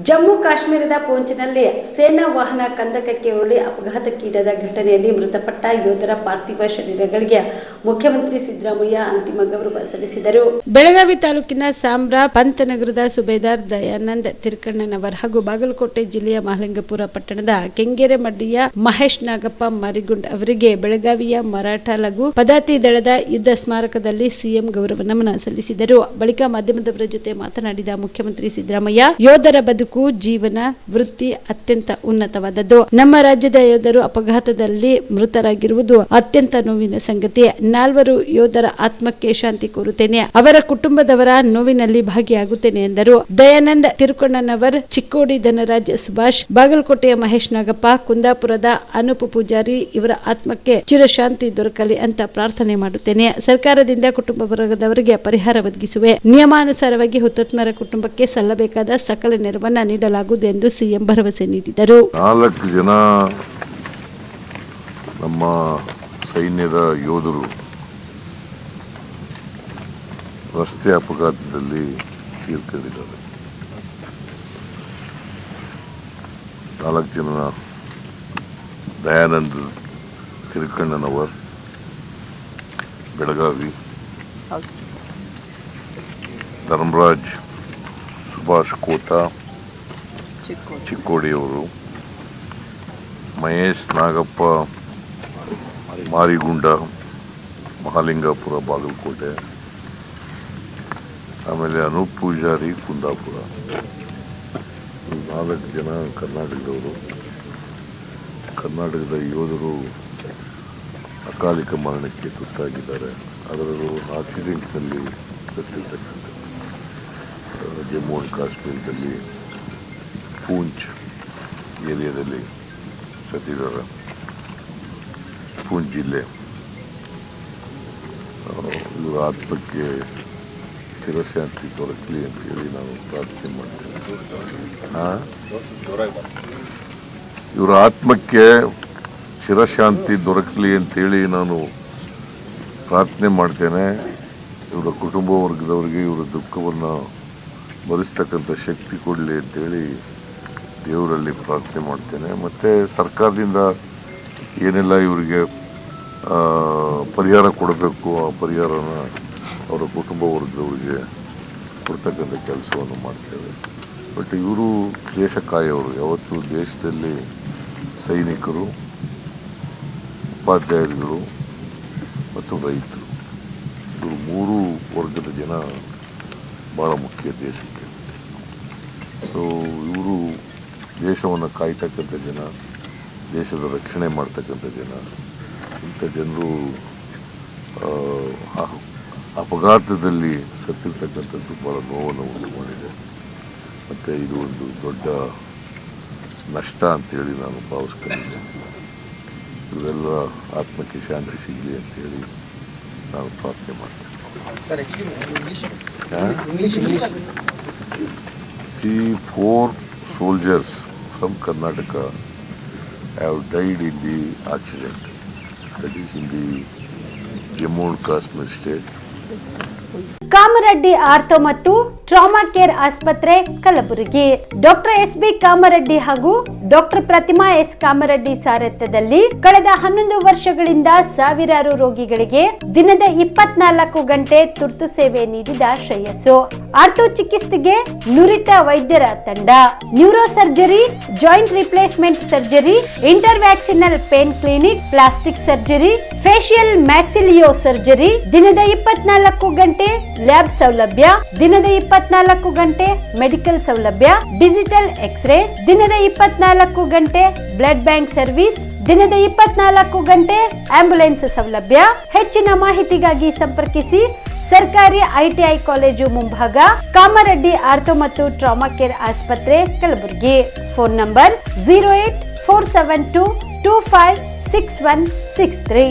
ಜಮ್ಮು ಕಾಶ್ಮೀರದ ಪೂಂಚ್ನಲ್ಲಿ ಸೇನಾ ವಾಹನ ಕಂದಕಕ್ಕೆ ಉರುಳಿ ಅಪಘಾತಕ್ಕೀಡಾದ ಘಟನೆಯಲ್ಲಿ ಮೃತಪಟ್ಟ ಯೋಧರ ಪಾರ್ಥಿವ ಶರೀರಗಳಿಗೆ ಮುಖ್ಯಮಂತ್ರಿ ಸಿದ್ದರಾಮಯ್ಯ ಅಂತಿಮ ಗೌರವ ಸಲ್ಲಿಸಿದರು. ಬೆಳಗಾವಿ ತಾಲೂಕಿನ ಸಾಂಬ್ರಾ ಪಂತನಗರದ ಸುಬೇದಾರ್ ದಯಾನಂದ್ ತಿರ್ಕಣ್ಣನವರ್ ಹಾಗೂ ಬಾಗಲಕೋಟೆ ಜಿಲ್ಲೆಯ ಮಹಲಿಂಗಪುರ ಪಟ್ಟಣದ ಕೆಂಗೇರಮಡ್ಡಿಯ ಮಹೇಶ್ ನಾಗಪ್ಪ ಮಾರಿಗುಂಡ್ ಅವರಿಗೆ ಬೆಳಗಾವಿಯ ಮರಾಠ ಲಘು ಪದಾತಿ ದಳದ ಯುದ್ಧ ಸ್ಮಾರಕದಲ್ಲಿ ಸಿಎಂ ಗೌರವ ನಮನ ಸಲ್ಲಿಸಿದರು. ಬಳಿಕ ಮಾಧ್ಯಮದವರ ಜೊತೆ ಮಾತನಾಡಿದ ಮುಖ್ಯಮಂತ್ರಿ ಸಿದ್ದರಾಮಯ್ಯ, ಯೋಧರ ಬದುಕು, ಜೀವನ, ವೃತ್ತಿ ಅತ್ಯಂತ ಉನ್ನತವಾದದ್ದು. ನಮ್ಮ ರಾಜ್ಯದ ಯೋಧರು ಅಪಘಾತದಲ್ಲಿ ಮೃತರಾಗಿರುವುದು ಅತ್ಯಂತ ನೋವಿನ ಸಂಗತಿ. 4 ಯೋಧರ ಆತ್ಮಕ್ಕೆ ಶಾಂತಿ ಕೋರುತ್ತೇನೆ. ಅವರ ಕುಟುಂಬದವರ ನೋವಿನಲ್ಲಿ ಭಾಗಿಯಾಗುತ್ತೇನೆ ಎಂದರು. ದಯಾನಂದ್ ತಿರುಕಣ್ಣನವರ್, ಚಿಕ್ಕೋಡಿ ಧನರಾಜ್ ಸುಭಾಷ್, ಬಾಗಲಕೋಟೆಯ ಮಹೇಶ್ ನಾಗಪ್ಪ, ಕುಂದಾಪುರದ ಅನೂಪ್ ಪೂಜಾರಿ ಇವರ ಆತ್ಮಕ್ಕೆ ಚಿರಶಾಂತಿ ದೊರಕಲಿ ಅಂತ ಪ್ರಾರ್ಥನೆ ಮಾಡುತ್ತೇನೆ. ಸರ್ಕಾರದಿಂದ ಕುಟುಂಬ ವರ್ಗದವರಿಗೆ ಪರಿಹಾರ ಒದಗಿಸುವೆ. ನಿಯಮಾನುಸಾರವಾಗಿ ಹುತಾತ್ಮರ ಕುಟುಂಬಕ್ಕೆ ಸಲ್ಲಬೇಕಾದ ಸಕಲ ನೆರವನ್ನ ನೀಡಲಾಗುವುದು ಎಂದು ಸಿಎಂ ಭರವಸೆ ನೀಡಿದರು. 4 ಜನ ನಮ್ಮ ಸೈನ್ಯದ ಯೋಧರು ರಸ್ತೆ ಅಪಘಾತದಲ್ಲಿ ತೀರ್ಕೊಂಡಿದ್ದಾರೆ. 4 ಜನ ದಯಾನಂದ್ ತಿರುಕಣ್ಣನವರ್ ಬೆಳಗಾವಿ, ಧರ್ಮರಾಜ್ ಸುಭಾಷ್ ಕೋಟಾ ಚಿಕ್ಕೋಡಿಯವರು, ಮಹೇಶ್ ನಾಗಪ್ಪ ಮಾರಿಗುಂಡ ಮಹಾಲಿಂಗಪುರ ಬಾಗಲಕೋಟೆ, ಆಮೇಲೆ ಅನೂಪ್ ಪೂಜಾರಿ ಕುಂದಾಪುರ. 4 ಜನ ಕರ್ನಾಟಕದವರು. ಕರ್ನಾಟಕದ ಯೋಧರು ಅಕಾಲಿಕ ಮರಣಕ್ಕೆ ತುತ್ತಾಗಿದ್ದಾರೆ. ಅದರಲ್ಲೂ ಆಕ್ಸಿಡೆಂಟ್ನಲ್ಲಿ ಸತ್ತಿರ್ತಕ್ಕಂಥ ಜಮ್ಮು ಅಂಡ್ ಕಾಶ್ಮೀರದಲ್ಲಿ ಪೂಂಚ್ ಏರಿಯಾದಲ್ಲಿ ಸತ್ತಿದ್ದಾರೆ. ಪೂಂಚ್ ಜಿಲ್ಲೆ. ಇವರ ಆತ್ಮಕ್ಕೆ ಚಿರಶಾಂತಿ ದೊರಕಲಿ ಅಂತೇಳಿ ನಾವು ಪ್ರಾರ್ಥನೆ ಮಾಡ್ತೇವೆ. ಇವರ ಆತ್ಮಕ್ಕೆ ಚಿರಶಾಂತಿ ದೊರಕಲಿ ಅಂತೇಳಿ ನಾನು ಪ್ರಾರ್ಥನೆ ಮಾಡ್ತೇನೆ. ಇವರ ಕುಟುಂಬ ವರ್ಗದವರಿಗೆ ಇವರ ದುಃಖವನ್ನು ಭರಿಸ್ತಕ್ಕಂಥ ಶಕ್ತಿ ಕೊಡಲಿ ಅಂತೇಳಿ ದೇವರಲ್ಲಿ ಪ್ರಾರ್ಥನೆ ಮಾಡ್ತೇನೆ. ಮತ್ತು ಸರ್ಕಾರದಿಂದ ಏನೆಲ್ಲ ಇವರಿಗೆ ಪರಿಹಾರ ಕೊಡಬೇಕು ಆ ಪರಿಹಾರನ ಅವರ ಕುಟುಂಬ ವರ್ಗದವರಿಗೆ ಕೊಡ್ತಕ್ಕಂಥ ಕೆಲಸವನ್ನು ಮಾಡ್ತೇವೆ. ಬಟ್ ಇವರು ದೇಶ ಕಾಯೋರು. ಯಾವತ್ತು ದೇಶದಲ್ಲಿ ಸೈನಿಕರು, ಉಪಾಧ್ಯಾಯರುಗಳು ಮತ್ತು ರೈತರು, ಇವರು 3 ವರ್ಗದ ಜನ ಭಾಳ ಮುಖ್ಯ ದೇಶಕ್ಕೆ. ಸೊ ಇವರು ದೇಶವನ್ನು ಕಾಯ್ತಕ್ಕಂಥ ಜನ, ದೇಶದ ರಕ್ಷಣೆ ಮಾಡ್ತಕ್ಕಂಥ ಜನ. ಇಂಥ ಜನರು ಅಪಘಾತದಲ್ಲಿ ಸತ್ತಿರ್ತಕ್ಕಂಥದ್ದು ಭಾಳ ನೋವನ್ನು ಉಂಟು ಮಾಡಿದೆ. ಮತ್ತು ಇದು ಒಂದು ದೊಡ್ಡ ನಷ್ಟ ಅಂತೇಳಿ ನಾನು ಭಾವಿಸ್ಕೊಂಡಿದ್ದೆ. ಇವೆಲ್ಲ ಆತ್ಮಕ್ಕೆ ಶಾಂತಿ ಸಿಗಲಿ ಅಂತೇಳಿ ನಾನು ಪ್ರಾರ್ಥನೆ ಮಾಡ್ತೇನೆ. See, 4 soldiers from Karnataka have died in the accident. That is in the Jammu and Kashmir state. Kamareddy ortho ಮತ್ತು ಟ್ರಾಮಾ ಕೇರ್ ಆಸ್ಪತ್ರೆ ಕಲಬುರಗಿ. Doctor S B. ಕಾಮರೆಡ್ಡಿ ಹಾಗೂ ಡಾಕ್ಟರ್ ಪ್ರತಿಮಾ ಎಸ್. ಕಾಮರೆಡ್ಡಿ ಸಾರಥ್ಯದಲ್ಲಿ ಕಳೆದ 11 ವರ್ಷಗಳಿಂದ ಸಾವಿರಾರು ರೋಗಿಗಳಿಗೆ ದಿನದ 24 ಗಂಟೆ ತುರ್ತು ಸೇವೆ ನೀಡಿದ ಶ್ರೇಯಸ್ಸು. ಆರ್ಥೋ ಚಿಕಿತ್ಸೆಗೆ ನುರಿತ ವೈದ್ಯರ ತಂಡ, neuro surgery, joint replacement surgery, interventional pain clinic, plastic surgery, facial maxillo surgery, ದಿನದ 24 ಗಂಟೆ ಲ್ಯಾಬ್ ಸೌಲಭ್ಯ, ದಿನದ 24 ಗಂಟೆ ಮೆಡಿಕಲ್ ಸೌಲಭ್ಯ, ಡಿಜಿಟಲ್ ಎಕ್ಸ್ರೇ, ದಿನದ 24 ಗಂಟೆ ಬ್ಲಡ್ ಬ್ಯಾಂಕ್ ಸರ್ವಿಸ್, ದಿನದ 24 ಗಂಟೆ ಆಂಬ್ಯುಲೆನ್ಸ್ ಸೌಲಭ್ಯ. ಹೆಚ್ಚಿನ ಮಾಹಿತಿಗಾಗಿ ಸಂಪರ್ಕಿಸಿ ಸರ್ಕಾರಿ ಐಟಿಐ ಕಾಲೇಜು ಮುಂಭಾಗ, ಕಾಮರೆಡ್ಡಿ ಆರ್ಥೋ ಮತ್ತು ಟ್ರಾಮಾ ಕೇರ್ ಆಸ್ಪತ್ರೆ ಕಲಬುರಗಿ. Phone number 084722566163.